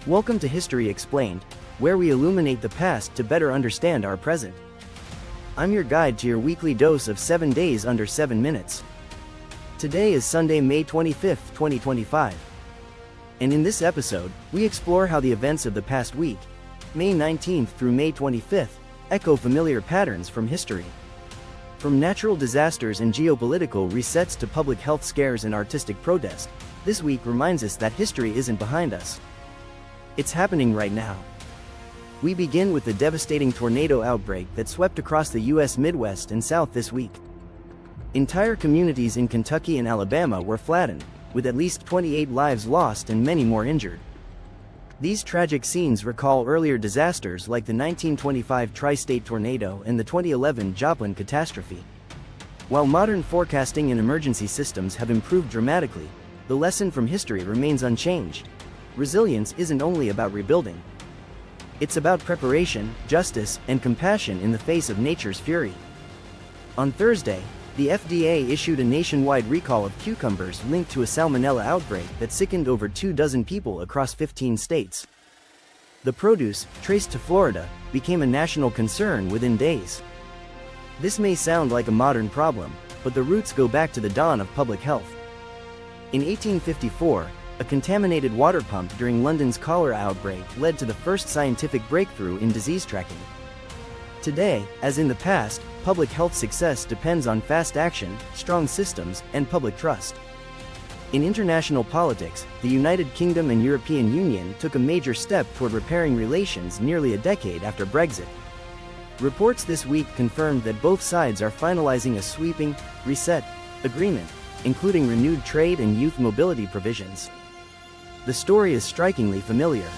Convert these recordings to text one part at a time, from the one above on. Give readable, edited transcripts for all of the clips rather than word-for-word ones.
Welcome to History Explained, where we illuminate the past to better understand our present. I'm your guide to your weekly dose of 7 days under 7 minutes. Today is Sunday, May 25, 2025. And in this episode, we explore how the events of the past week, May 19th through May 25th, echo familiar patterns from history. From natural disasters and geopolitical resets to public health scares and artistic protest, this week reminds us that history isn't behind us. It's happening right now. We begin with the devastating tornado outbreak that swept across the U.S. Midwest and South this week. Entire communities in Kentucky and Alabama were flattened, with at least 28 lives lost and many more injured. These tragic scenes recall earlier disasters like the 1925 tri-state tornado and the 2011 Joplin catastrophe. While modern forecasting and emergency systems have improved dramatically, the lesson from history remains unchanged. Resilience isn't only about rebuilding. It's about preparation, justice, and compassion in the face of nature's fury. On Thursday, the FDA issued a nationwide recall of cucumbers linked to a salmonella outbreak that sickened over 24 people across 15 states. The produce, traced to Florida, became a national concern within days. This may sound like a modern problem, but the roots go back to the dawn of public health. In 1854, a contaminated water pump during London's cholera outbreak led to the first scientific breakthrough in disease tracking. Today, as in the past, public health success depends on fast action, strong systems, and public trust. In international politics, the United Kingdom and European Union took a major step toward repairing relations nearly a decade after Brexit. Reports this week confirmed that both sides are finalizing a sweeping reset agreement, including renewed trade and youth mobility provisions. The story is strikingly familiar.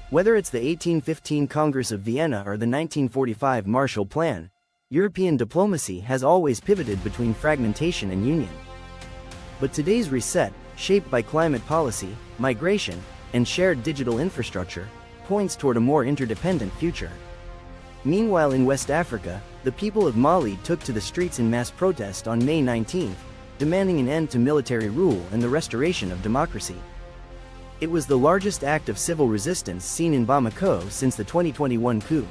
Whether it's the 1815 Congress of Vienna or the 1945 Marshall Plan, European diplomacy has always pivoted between fragmentation and union. But today's reset, shaped by climate policy, migration, and shared digital infrastructure, points toward a more interdependent future. Meanwhile, in West Africa, the people of Mali took to the streets in mass protest on May 19, demanding an end to military rule and the restoration of democracy. It was the largest act of civil resistance seen in Bamako since the 2021 coup.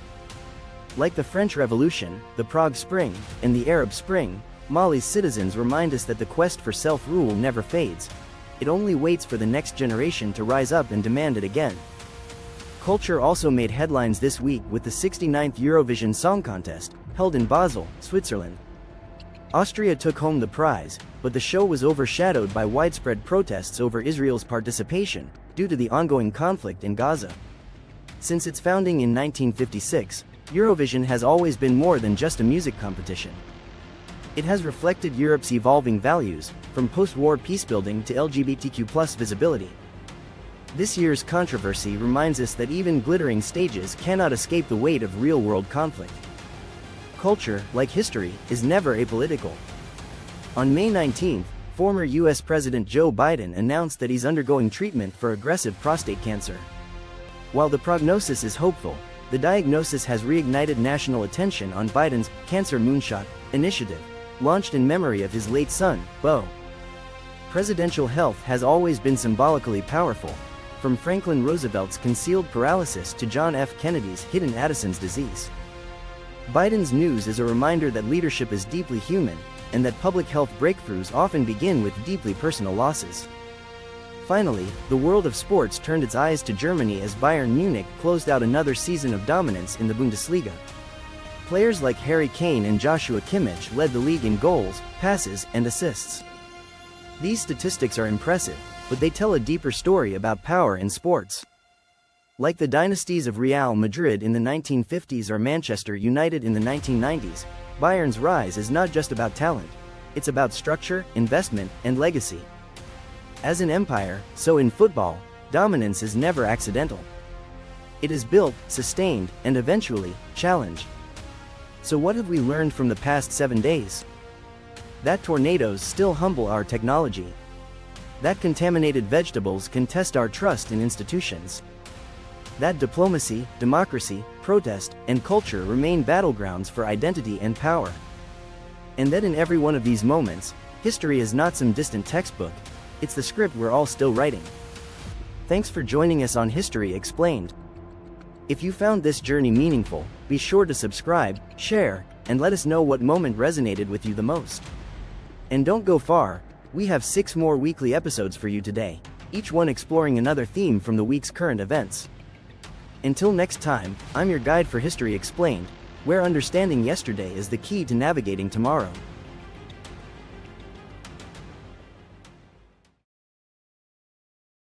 Like the French Revolution, the Prague Spring, and the Arab Spring, Mali's citizens remind us that the quest for self-rule never fades. It only waits for the next generation to rise up and demand it again. Culture also made headlines this week with the 69th Eurovision Song Contest, held in Basel, Switzerland. Austria took home the prize, but the show was overshadowed by widespread protests over Israel's participation, due to the ongoing conflict in Gaza. Since its founding in 1956, Eurovision has always been more than just a music competition. It has reflected Europe's evolving values, from post-war peacebuilding to LGBTQ+ visibility. This year's controversy reminds us that even glittering stages cannot escape the weight of real-world conflict. Culture, like history, is never apolitical. On May 19, former U.S. President Joe Biden announced that he's undergoing treatment for aggressive prostate cancer. While the prognosis is hopeful, the diagnosis has reignited national attention on Biden's Cancer Moonshot initiative, launched in memory of his late son, Beau. Presidential health has always been symbolically powerful, from Franklin Roosevelt's concealed paralysis to John F. Kennedy's hidden Addison's disease. Biden's news is a reminder that leadership is deeply human, and that public health breakthroughs often begin with deeply personal losses. Finally, the world of sports turned its eyes to Germany as Bayern Munich closed out another season of dominance in the Bundesliga. Players like Harry Kane and Joshua Kimmich led the league in goals, passes, and assists. These statistics are impressive, but they tell a deeper story about power in sports. Like the dynasties of Real Madrid in the 1950s or Manchester United in the 1990s, Bayern's rise is not just about talent. It's about structure, investment, and legacy. As in empire, so in football, dominance is never accidental. It is built, sustained, and eventually, challenged. So what have we learned from the past 7 days? That tornadoes still humble our technology. That contaminated vegetables can test our trust in institutions. That diplomacy, democracy, protest, and culture remain battlegrounds for identity and power. And that in every one of these moments, history is not some distant textbook, it's the script we're all still writing. Thanks for joining us on History Explained. If you found this journey meaningful, be sure to subscribe, share, and let us know what moment resonated with you the most. And don't go far, we have 6 more weekly episodes for you today, each one exploring another theme from the week's current events. Until next time, I'm your guide for History Explained, where understanding yesterday is the key to navigating tomorrow.